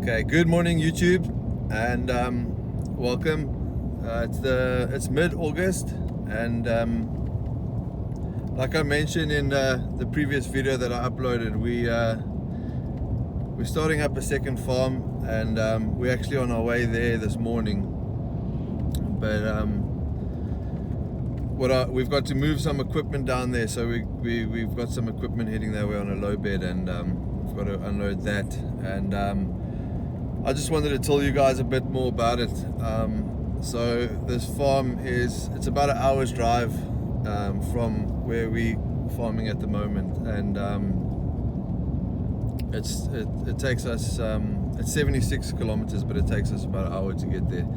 Okay, good morning YouTube, and welcome. It's mid-August, and like I mentioned in the previous video that I uploaded, we're starting up a second farm, and we're actually on our way there this morning. But we've got to move some equipment down there, so we've got some equipment heading that way on a low bed, and we've got to unload that. And I just wanted to tell you guys a bit more about it. So this farm it's about an hour's drive from where we're farming at the moment, and it takes us it's 76 kilometers, but it takes us about an hour to get there.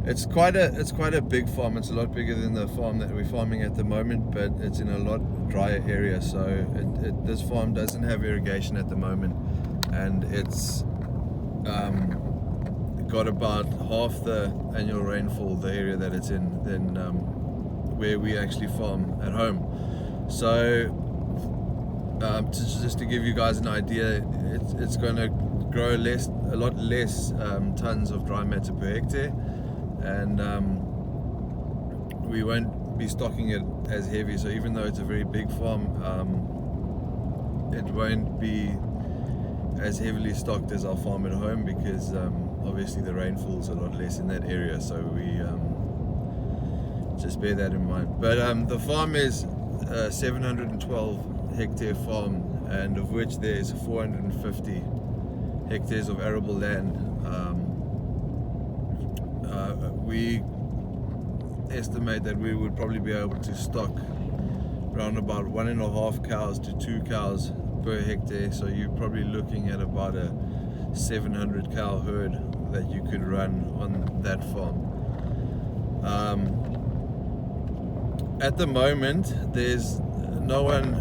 It's quite a big farm. It's a lot bigger than the farm that we're farming at the moment, but it's in a lot drier area. So this farm doesn't have irrigation at the moment, and it's got about half the annual rainfall, the area that it's in, than where we actually farm at home. So just to give you guys an idea, it's going to grow a lot less tons of dry matter per hectare, and we won't be stocking it as heavy. So even though it's a very big farm, it won't be as heavily stocked as our farm at home, because obviously the rainfall is a lot less in that area. So we just bear that in mind. But the farm is a 712 hectare farm, and of which there is 450 hectares of arable land. We estimate that we would probably be able to stock around about 1.5 cows to 2 cows per hectare. So you're probably looking at about a 700 cow herd that you could run on that farm. At the moment, there's no one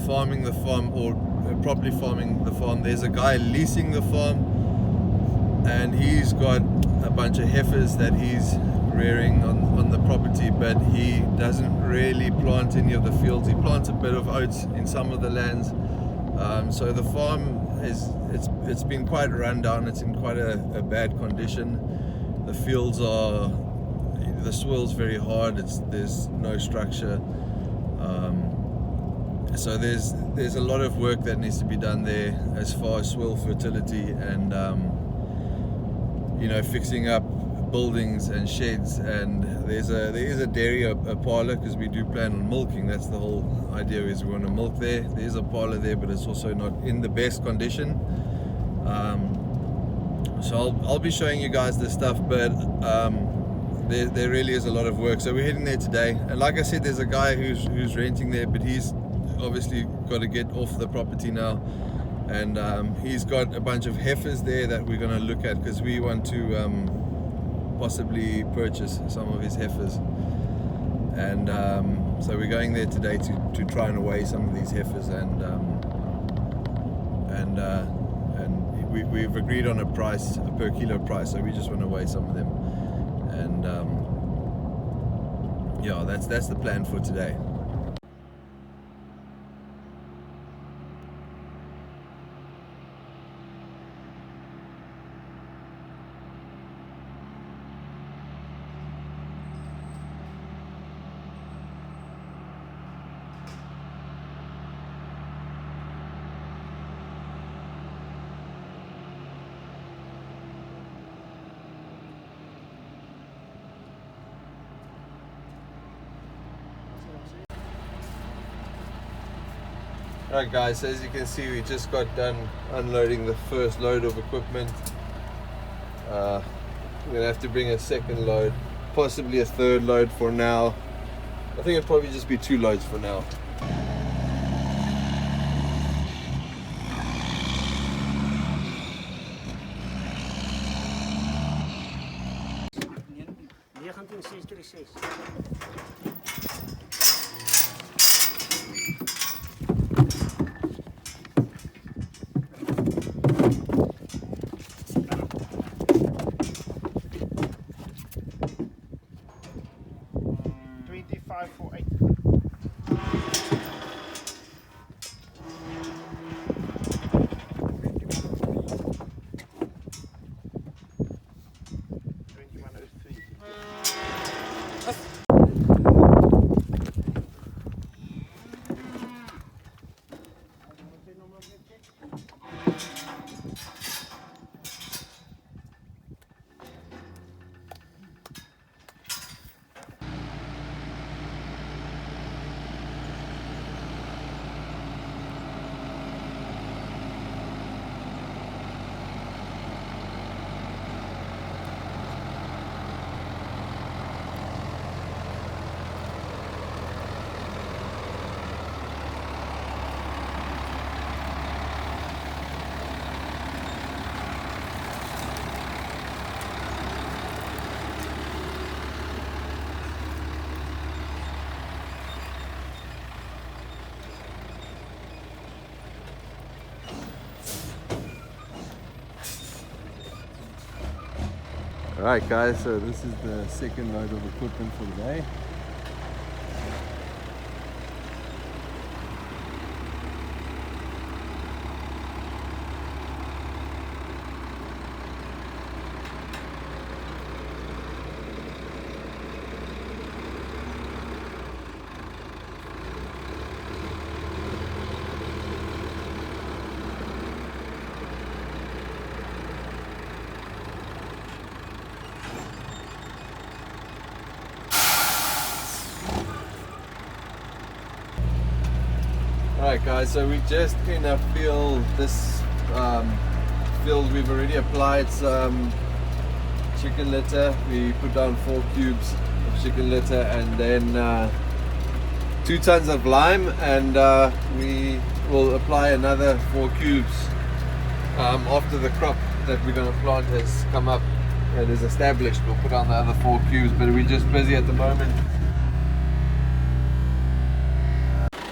farming the farm or properly farming the farm. There's a guy leasing the farm, and he's got a bunch of heifers that he's rearing on the property, but he doesn't really plant any of the fields. He plants a bit of oats in some of the lands. So the farm it's been quite run down. It's in quite a bad condition. The fields the soil's very hard. There's no structure. So there's a lot of work that needs to be done there as far as soil fertility and fixing up buildings and sheds. And there is a dairy, a parlor, because we do plan on milking. That's the whole idea, is we want to milk there. There's a parlor there, but it's also not in the best condition. So I'll be showing you guys this stuff, but there really is a lot of work. So we're heading there today, and like I said, there's a guy who's renting there, but he's obviously got to get off the property now, and he's got a bunch of heifers there that we're going to look at, because we want to possibly purchase some of his heifers. And so we're going there today to try and weigh some of these heifers, and we've agreed on a price, a per kilo price, so we just want to weigh some of them. And yeah, that's the plan for today. Alright guys, so as you can see, we just got done unloading the first load of equipment. We're going to have to bring a second load, possibly a third load for now. I think it'll probably just be 2 loads for now. Alright guys, so this is the second load of equipment for the day. Alright guys, so we're just in a field. This field we've already applied some chicken litter. We put down 4 cubes of chicken litter and then 2 tons of lime, and we will apply another 4 cubes after the crop that we're going to plant has come up and is established. We'll put on the other 4 cubes, but we're just busy at the moment.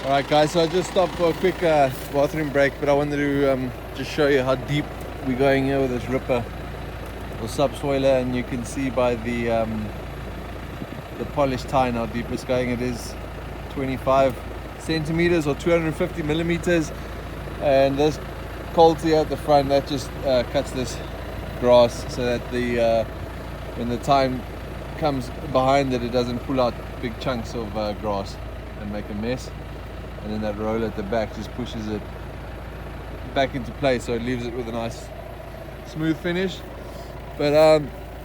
Alright guys, so I just stopped for a quick bathroom break, but I wanted to just show you how deep we're going here with this ripper or subsoiler, and you can see by the polished tine how deep it's going. It is 25 centimeters or 250 millimeters, and this colt here at the front, that just cuts this grass so that the when the tine comes behind it, it doesn't pull out big chunks of grass and make a mess. And then that roller at the back just pushes it back into place, so it leaves it with a nice smooth finish. But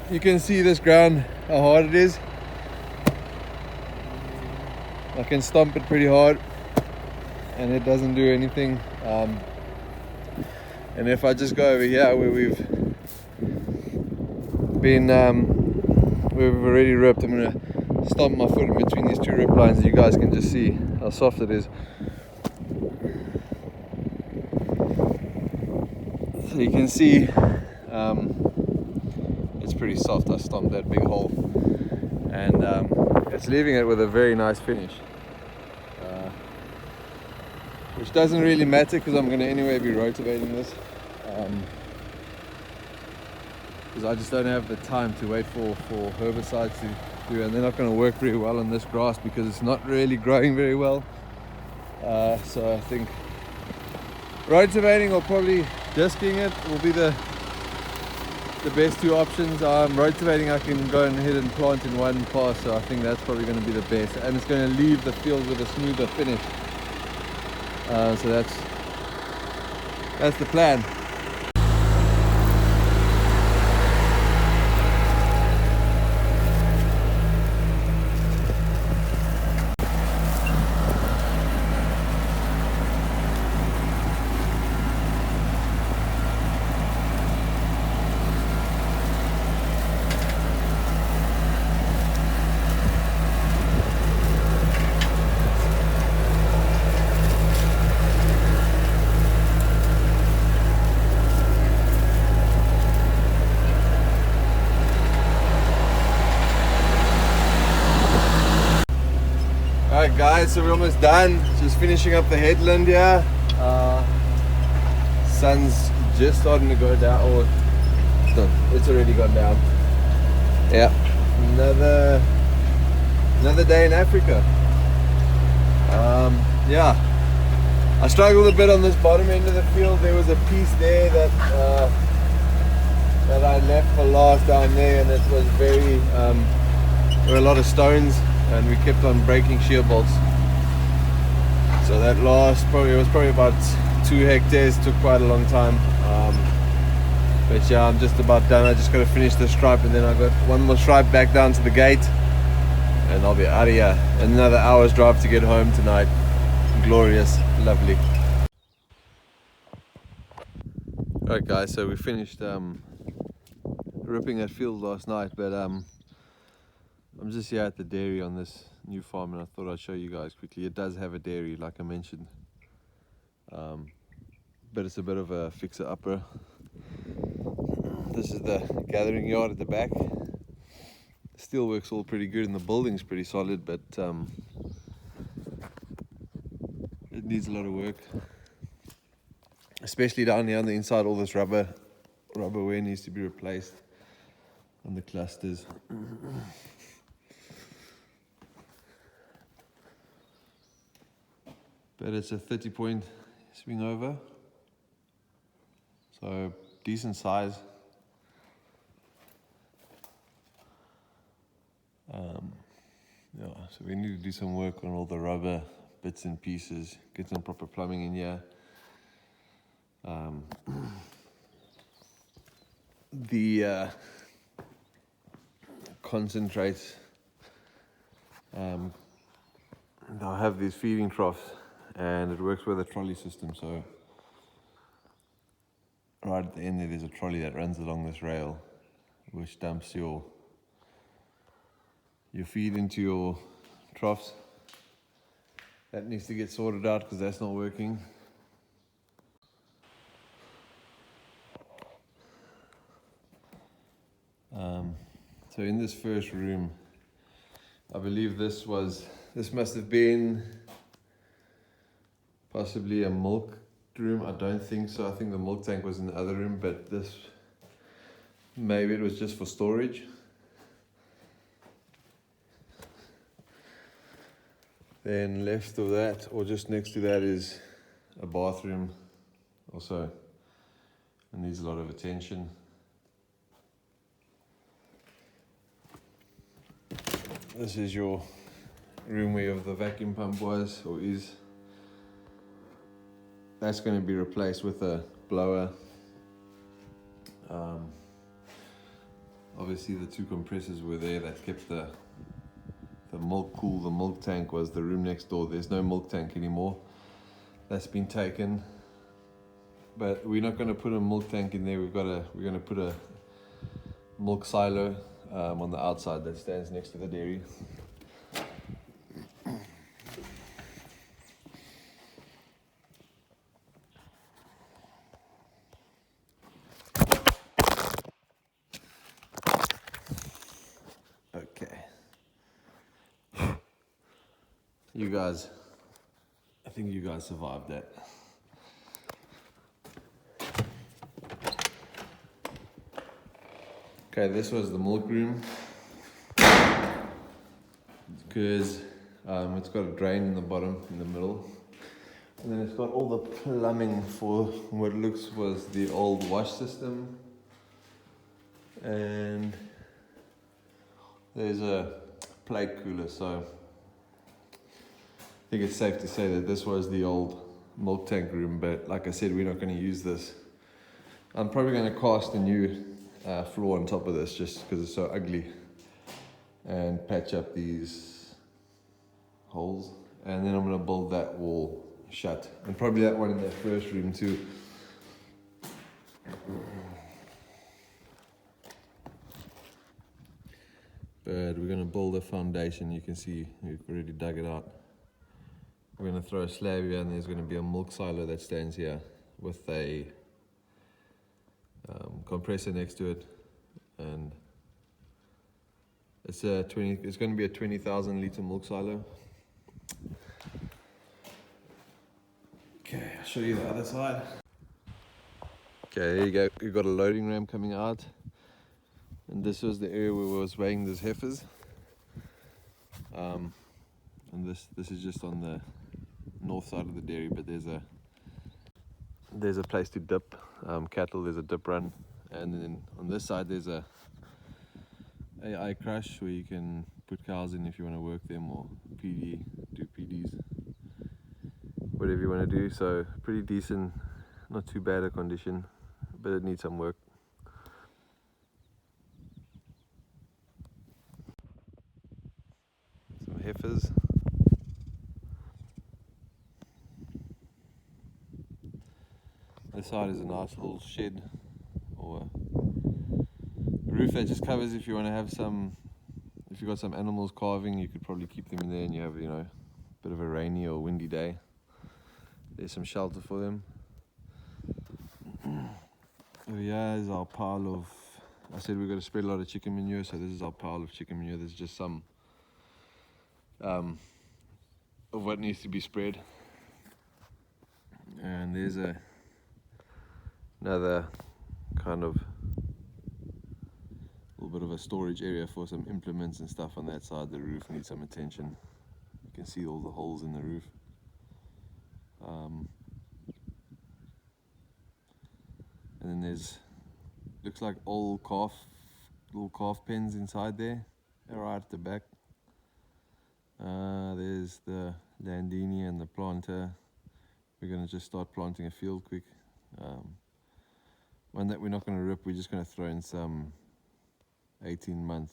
you can see this ground, how hard it is. I can stomp it pretty hard and it doesn't do anything. And if I just go over here where we've already ripped, I'm gonna stomp my foot in between these 2 rip lines and you guys can just see how soft it is. So you can see it's pretty soft. I stomped that big hole, and it's leaving it with a very nice finish, which doesn't really matter because I'm going to anyway be rotivating this, because I just don't have the time to wait for herbicides to do, and they're not going to work very well on this grass because it's not really growing very well. So I think rotivating or probably disking it will be the best 2 options. Rotivating, I can go ahead and plant in one pass, so I think that's probably going to be the best, and it's going to leave the field with a smoother finish. So that's the plan. Alright guys, so we're almost done. Just finishing up the headland here. Sun's just starting to go down, or no, it's already gone down. Yeah, another day in Africa. Yeah, I struggled a bit on this bottom end of the field. There was a piece there that I left for last down there, and it was very there were a lot of stones, and we kept on breaking shear bolts. So that last it was probably about 2 hectares, took quite a long time. But yeah, I'm just about done. I just got to finish the stripe, and then I got one more stripe back down to the gate, and I'll be out of here. Another hour's drive to get home tonight. Glorious, lovely. Alright guys, so we finished ripping that field last night, but I'm just here at the dairy on this new farm, and I thought I'd show you guys quickly. It does have a dairy, like I mentioned, but it's a bit of a fixer-upper. This is the gathering yard at the back. The steelwork's all pretty good and the building's pretty solid, but it needs a lot of work, especially down here on the inside. All this rubber wear needs to be replaced. on the clusters. But it's a 30-point swing over, so decent size. Yeah, so we need to do some work on all the rubber bits and pieces, get some proper plumbing in here. The concentrates, they'll have these feeding troughs, and it works with a trolley system. So right at the end there's a trolley that runs along this rail, which dumps your feed into your troughs. That needs to get sorted out because that's not working. So in this first room, I believe this must have been possibly a milk room. I don't think so. I think the milk tank was in the other room, but this, maybe it was just for storage. Then left of that, or just next to that, is a bathroom also, and needs a lot of attention. This is your room where the vacuum pump was, or is. That's going to be replaced with a blower. Obviously the two compressors were there that kept the milk cool. The milk tank was the room next door. There's no milk tank anymore. That's been taken. But we're not going to put a milk tank in there. We're going to put a milk silo on the outside that stands next to the dairy. Okay. I think you guys survived that. Okay, this was the milk room, because it's got a drain in the bottom, in the middle, and then it's got all the plumbing for what looks was the old wash system, and there's a plate cooler. So I think it's safe to say that this was the old milk tank room, but like I said, we're not going to use this. I'm probably going to cast a new floor on top of this just because it's so ugly, and patch up these holes, and then I'm going to build that wall shut, and probably that one in that first room too. But we're going to build a foundation. You can see we've already dug it out. We're going to throw a slab here, and there's going to be a milk silo that stands here with a compressor next to it, and it's going to be a 20,000 litre milk silo. Okay, I'll show you the other side. Okay, there you go. We've got a loading ramp coming out, and this was the area where we was weighing these heifers. And this is just on the north side of the dairy, but there's a place to dip cattle. There's a dip run, and then on this side there's a AI crush where you can put cows in if you want to work them, or do PDs, whatever you want to do. So pretty decent, not too bad a condition, but it needs some work. Some heifers. This side is a nice little shed, or a roof that just covers if you want to have some, if you've got some animals calving, you could probably keep them in there, and you have, a bit of a rainy or windy day. There's some shelter for them. Over here is our pile of, I said we've got to spread a lot of chicken manure, so this is our pile of chicken manure. There's just some of what needs to be spread. And there's another kind of little little bit of a storage area for some implements and stuff on that side. The roof needs some attention. You can see all the holes in the roof. And then there's, looks like old little calf pens inside there. They're right at the back. There's the Landini and the planter. We're going to just start planting a field quick. One that we're not going to rip, we're just going to throw in some 18-month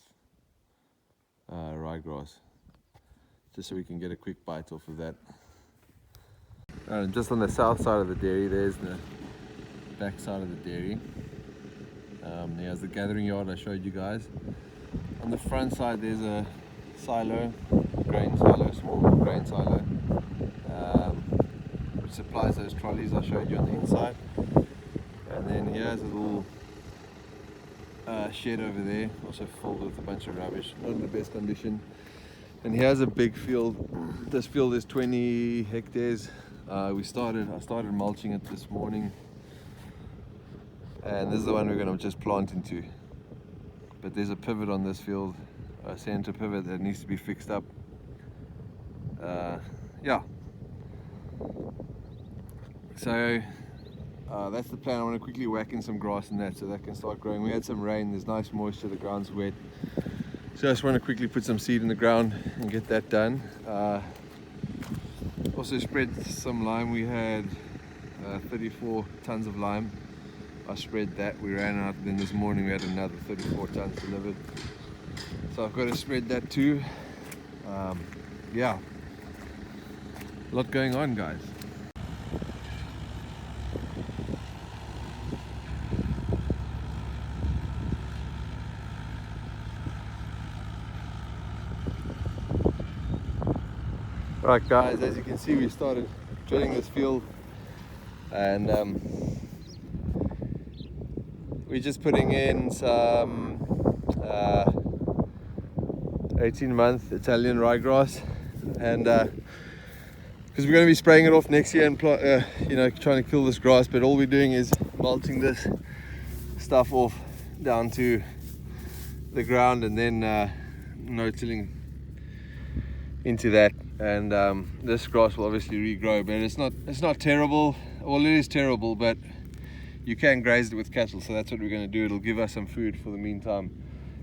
ryegrass, just so we can get a quick bite off of that. Just on the south side of the dairy, there's the back side of the dairy. There's the gathering yard I showed you guys. On the front side there's a silo, grain silo, small grain silo, which supplies those trolleys I showed you on the inside. And then here's a little shed over there, also filled with a bunch of rubbish, not in the best condition. And here's a big field. This field is 20 hectares. I started mulching it this morning, and this is the one we're going to just plant into. But there's a pivot on this field, a center pivot that needs to be fixed up. Yeah. So that's the plan. I want to quickly whack in some grass and that, so that can start growing. We had some rain, there's nice moisture, the ground's wet. So I just want to quickly put some seed in the ground and get that done. Also spread some lime. We had 34 tons of lime. I spread that, we ran out, then this morning we had another 34 tons delivered. So I've got to spread that too. Yeah, a lot going on, guys. Right guys, as you can see, we started drilling this field, and we're just putting in some 18-month Italian ryegrass, and because we're going to be spraying it off next year and trying to kill this grass, but all we're doing is mulching this stuff off down to the ground, and then no-tilling into that. And this grass will obviously regrow, but it's not terrible. Well, it is terrible, but you can graze it with cattle, so that's what we're going to do. It'll give us some food for the meantime.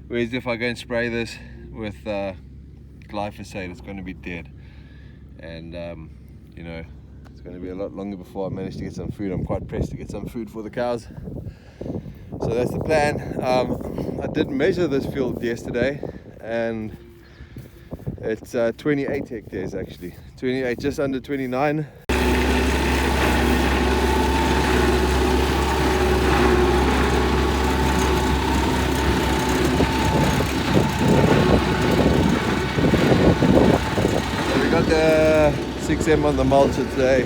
Whereas if I go and spray this with glyphosate, it's going to be dead, and it's going to be a lot longer before I manage to get some food. I'm quite pressed to get some food for the cows, so that's the plan. I did measure this field yesterday, and it's 28 hectares actually, 28, just under 29. So we got the 6M on the mulcher today.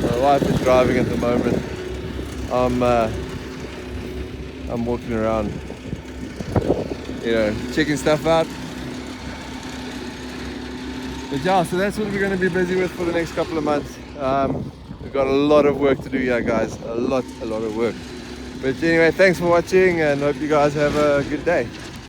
My wife is driving at the moment. I'm walking around, checking stuff out. But yeah, so that's what we're going to be busy with for the next couple of months. We've got a lot of work to do here, guys. A lot of work. But anyway, thanks for watching, and hope you guys have a good day.